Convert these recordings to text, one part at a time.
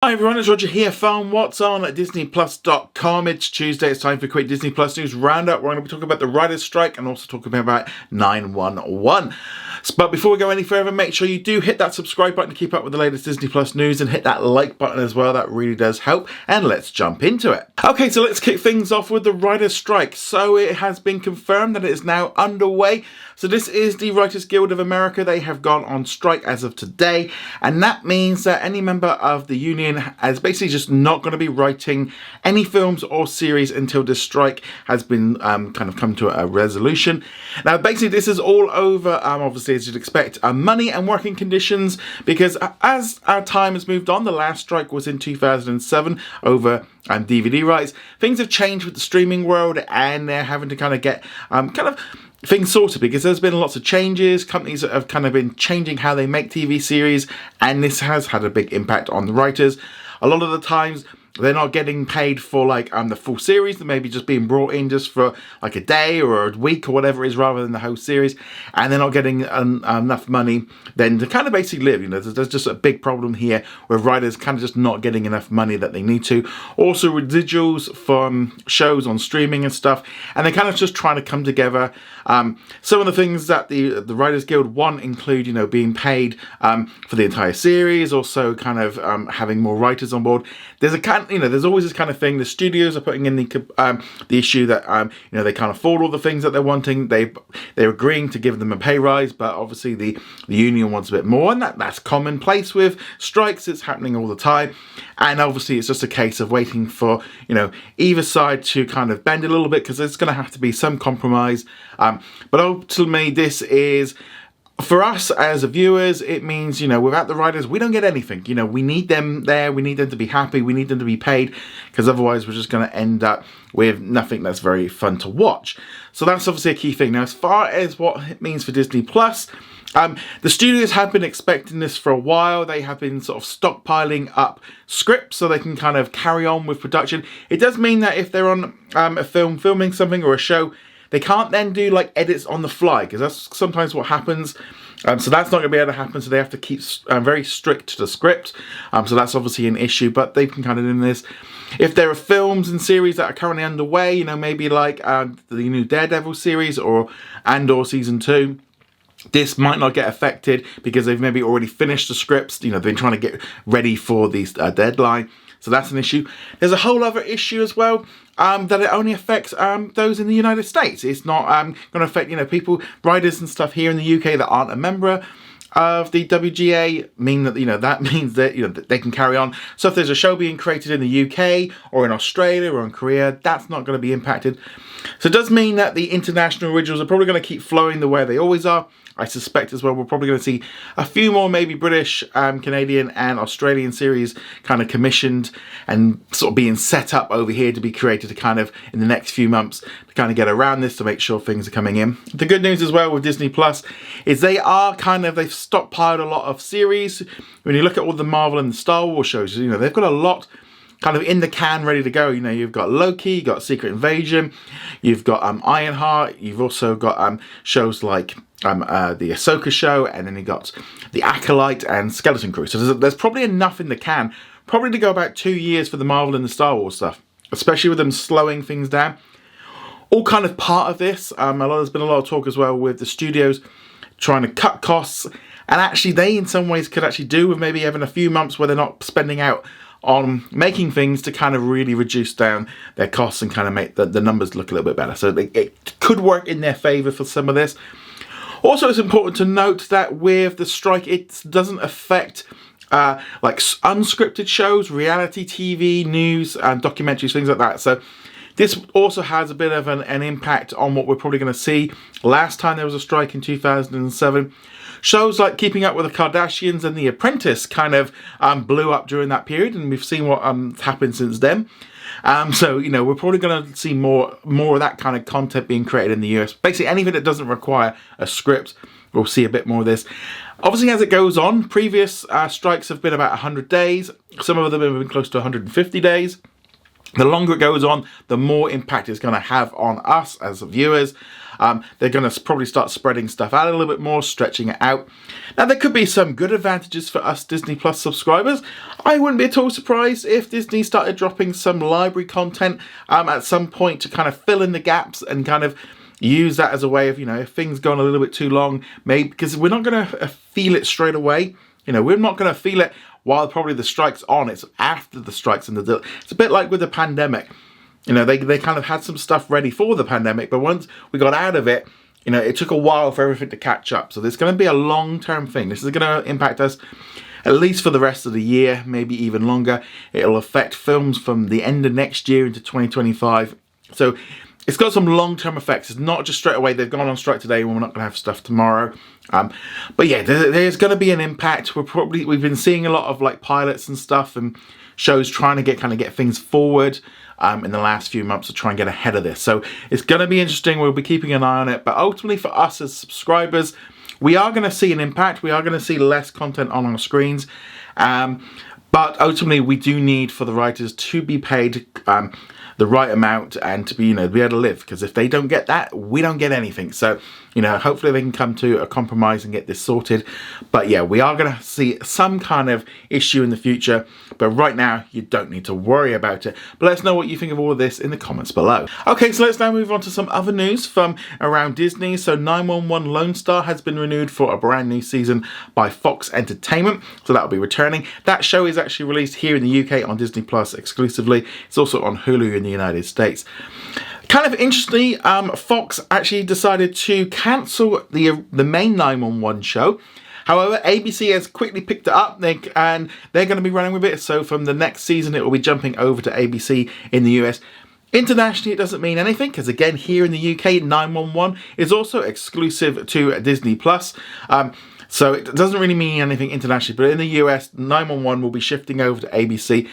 Hi everyone, it's Roger here from What's On at DisneyPlus.com. It's Tuesday, it's time for a quick Disney Plus News Roundup. We're going to be talking about the writer's strike and also talking about 911. But before we go any further, make sure you do hit that subscribe button to keep up with the latest Disney Plus news and hit that like button as well. That really does help. And let's jump into it. Okay, so let's kick things off with the writer's strike. So it has been confirmed that it is now underway. So this is the Writers Guild of America. They have gone on strike as of today. And that means that any member of the union is basically just not going to be writing any films or series until this strike has been kind of come to a resolution. Now, basically, this is all over, obviously, as you'd expect, money and working conditions, because as our time has moved on, the last strike was in 2007 over DVD rights. Things have changed with the streaming world, and they're having to kind of get things sorted, because there's been lots of changes. Companies have kind of been changing how they make TV series, and this has had a big impact on the writers. A lot of the times they're not getting paid for the full series. They may be just being brought in just for like a day or a week or whatever it is, rather than the whole series, and they're not getting enough money then to kind of basically live. You know, there's just a big problem here where writers kind of just not getting enough money that they need to. Also residuals from shows on streaming and stuff, and they're kind of just trying to come together. Some of the things that the Writers Guild want include, you know, being paid for the entire series, also kind of having more writers on board. There's always this kind of thing. The studios are putting in the issue that they can't afford all the things that they're wanting. They're agreeing to give them a pay rise, but obviously the union wants a bit more, and that's commonplace with strikes. It's happening all the time, and obviously it's just a case of waiting for either side to kind of bend a little bit, because there's going to have to be some compromise. But ultimately, this is, for us as viewers, it means, without the writers, we don't get anything. We need them there. We need them to be happy. We need them to be paid, because otherwise we're just going to end up with nothing that's very fun to watch. So that's obviously a key thing. Now, as far as what it means for Disney Plus, the studios have been expecting this for a while. They have been sort of stockpiling up scripts so they can kind of carry on with production. It does mean that if they're on a film, filming something or a show, they can't then do like edits on the fly, because that's sometimes what happens. So that's not going to be able to happen. So they have to keep very strict to the script. So that's obviously an issue, but they can kind of do this. If there are films and series that are currently underway, maybe like the new Daredevil series or Andor season 2, this might not get affected because they've maybe already finished the scripts. They've been trying to get ready for these deadline. So that's an issue. There's a whole other issue as well, that it only affects those in the United States. It's not going to affect people, writers and stuff here in the UK that aren't a member of the WGA. Mean that that means that they can carry on. So if there's a show being created in the UK or in Australia or in Korea, that's not going to be impacted. So it does mean that the international originals are probably going to keep flowing the way they always are. I suspect as well we're probably going to see a few more maybe British, Canadian and Australian series kind of commissioned and sort of being set up over here to be created to kind of in the next few months to kind of get around this, to make sure things are coming in. The good news as well with Disney Plus is they've stockpiled a lot of series. When you look at all the Marvel and the Star Wars shows, they've got a lot kind of in the can ready to go. You've got Loki, you've got Secret Invasion, you've got Ironheart, you've also got shows like the Ahsoka show, and then you got The Acolyte and Skeleton Crew. So there's probably enough in the can, probably to go about 2 years for the Marvel and the Star Wars stuff, especially with them slowing things down. All kind of part of this. There's been a lot of talk as well with the studios trying to cut costs, and actually they in some ways could actually do with maybe having a few months where they're not spending out on making things to kind of really reduce down their costs and kind of make the numbers look a little bit better. So it could work in their favour for some of this. Also, it's important to note that with the strike, it doesn't affect like unscripted shows, reality TV, news, and documentaries, things like that. So this also has a bit of an impact on what we're probably going to see. Last time there was a strike in 2007, shows like Keeping Up with the Kardashians and The Apprentice kind of blew up during that period, and we've seen what happened since then. So we're probably going to see more of that kind of content being created in the US. Basically, anything that doesn't require a script, we'll see a bit more of this. Obviously, as it goes on, previous strikes have been about 100 days. Some of them have been close to 150 days. The longer it goes on, the more impact it's going to have on us as viewers. They're going to probably start spreading stuff out a little bit more, stretching it out. Now, there could be some good advantages for us Disney Plus subscribers. I wouldn't be at all surprised if Disney started dropping some library content at some point to kind of fill in the gaps and kind of use that as a way of, if things go on a little bit too long, maybe because we're not going to feel it straight away. We're not going to feel it while probably the strike's on. It's after the strikes, and it's a bit like with the pandemic. They kind of had some stuff ready for the pandemic, but once we got out of it, it took a while for everything to catch up. So there's going to be a long-term thing. This is going to impact us at least for the rest of the year, maybe even longer. It'll affect films from the end of next year into 2025. So it's got some long-term effects. It's not just straight away, they've gone on strike today and we're not going to have stuff tomorrow. But yeah, there's going to be an impact. We've been seeing a lot of like pilots and stuff and shows trying to get things forward in the last few months to try and get ahead of this. So it's going to be interesting. We'll be keeping an eye on it. But ultimately for us as subscribers, we are going to see an impact. We are going to see less content on our screens. But ultimately, we do need for the writers to be paid the right amount and to be, be able to live. Because if they don't get that, we don't get anything. So, hopefully they can come to a compromise and get this sorted. But yeah, we are going to see some kind of issue in the future. But right now, you don't need to worry about it. But let us know what you think of all of this in the comments below. Okay, so let's now move on to some other news from around Disney. So 911 Lonestar has been renewed for a brand new season by Fox Entertainment. So that'll be returning. That show is actually released here in the UK on Disney Plus exclusively. It's also on Hulu in the United States. Kind of interestingly, Fox actually decided to cancel the main 911 show. However, ABC has quickly picked it up and they're going to be running with it. So from the next season, it will be jumping over to ABC in the US. Internationally, it doesn't mean anything because, again, here in the UK, 911 is also exclusive to Disney Plus. So it doesn't really mean anything internationally, but in the US, 911 will be shifting over to ABC.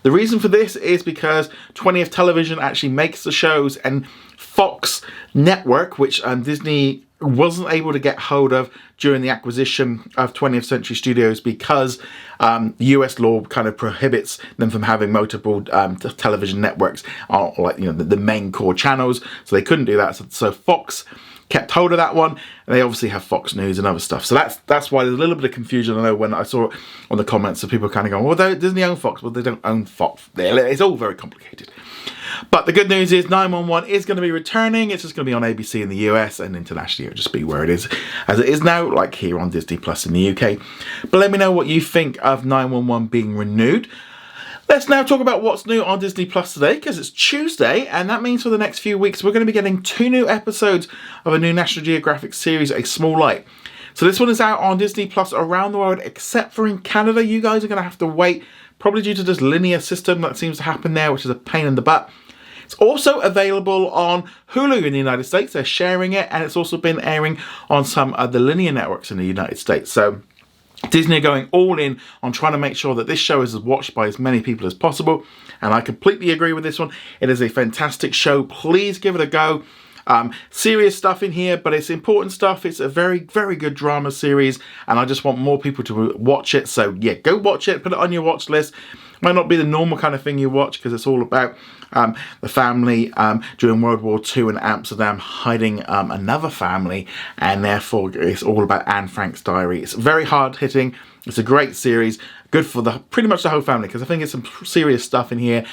The reason for this is because 20th Television actually makes the shows, and Fox Network, which Disney wasn't able to get hold of during the acquisition of 20th Century Studios because US law kind of prohibits them from having multiple television networks, like the main core channels. So they couldn't do that. So Fox kept hold of that one, and they obviously have Fox News and other stuff. So that's why there's a little bit of confusion. I know when I saw it on the comments, of people kind of going, well, Disney own Fox. Well, they don't own Fox. It's all very complicated. But the good news is 911 is going to be returning. It's just going to be on ABC in the US, and internationally it'll just be where it is, as it is now, like here on Disney Plus in the UK. But let me know what you think of 911 being renewed. Let's now talk about what's new on Disney Plus today, because it's Tuesday, and that means for the next few weeks we're going to be getting 2 new episodes of a new National Geographic series, A Small Light. So this one is out on Disney Plus around the world, except for in Canada. You guys are going to have to wait, probably due to this linear system that seems to happen there, which is a pain in the butt. It's also available on Hulu in the United States. They're sharing it, and it's also been airing on some of the linear networks in the United States. So Disney are going all in on trying to make sure that this show is watched by as many people as possible. And I completely agree with this one. It is a fantastic show. Please give it a go. Serious stuff in here, but it's important stuff. It's a very, very good drama series, and I just want more people to watch it. So yeah, go watch it. Put it on your watch list. Might not be the normal kind of thing you watch, because it's all about the family during World War II in Amsterdam hiding another family, and therefore it's all about Anne Frank's diary. It's very hard hitting. It's a great series, good for pretty much the whole family, because I think it's some serious stuff in here.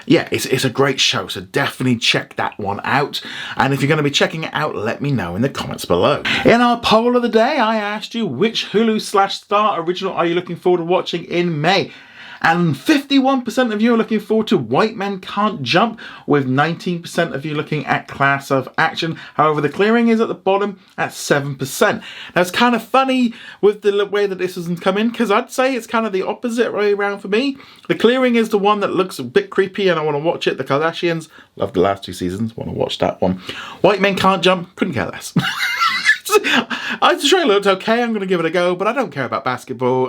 Yeah, it's a great show, so definitely check that one out. And if you're going to be checking it out, let me know in the comments below. In our poll of the day, I asked you, which Hulu/Star original are you looking forward to watching in May? And 51% of you are looking forward to White Men Can't Jump, with 19% of you looking at Class of Action. However, the clearing is at the bottom at 7%. Now, it's kind of funny with the way that this hasn't come in, because I'd say it's kind of the opposite way around for me. The clearing is the one that looks a bit creepy and I want to watch it. The Kardashians, loved the last 2 seasons, want to watch that one. White Men Can't Jump, couldn't care less. The trailer looked okay, I'm going to give it a go, but I don't care about basketball.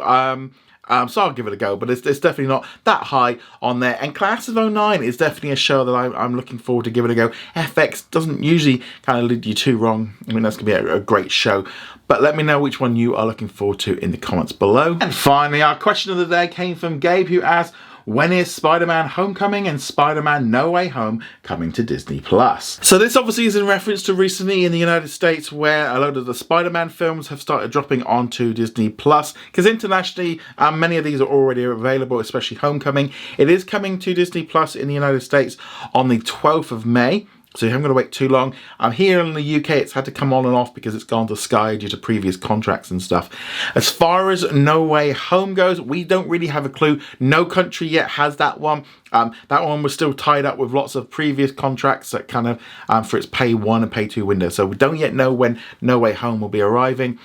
So I'll give it a go, but it's definitely not that high on there. And Class of '09 is definitely a show that I'm looking forward to giving it a go. FX doesn't usually kind of lead you too wrong. I mean, that's going to be a great show. But let me know which one you are looking forward to in the comments below. And finally, our question of the day came from Gabe, who asked, when is Spider-Man Homecoming and Spider-Man No Way Home coming to Disney+. So this obviously is in reference to recently in the United States where a load of the Spider-Man films have started dropping onto Disney+, because internationally many of these are already available, especially Homecoming. It is coming to Disney+ in the United States on the 12th of May. So you haven't got to wait too long. Here in the UK, it's had to come on and off because it's gone to Sky due to previous contracts and stuff. As far as No Way Home goes, we don't really have a clue. No country yet has that one. That one was still tied up with lots of previous contracts that kind of for its pay 1 and pay 2 window. So we don't yet know when No Way Home will be arriving.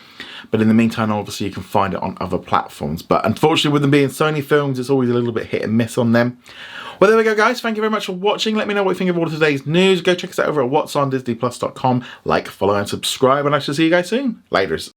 But in the meantime, obviously you can find it on other platforms. But unfortunately, with them being Sony films, it's always a little bit hit and miss on them. Well, there we go, guys. Thank you very much for watching. Let me know what you think of all of today's news. Go check us out over at whatsondisneyplus.com. Like, follow, and subscribe. And I shall see you guys soon. Laters.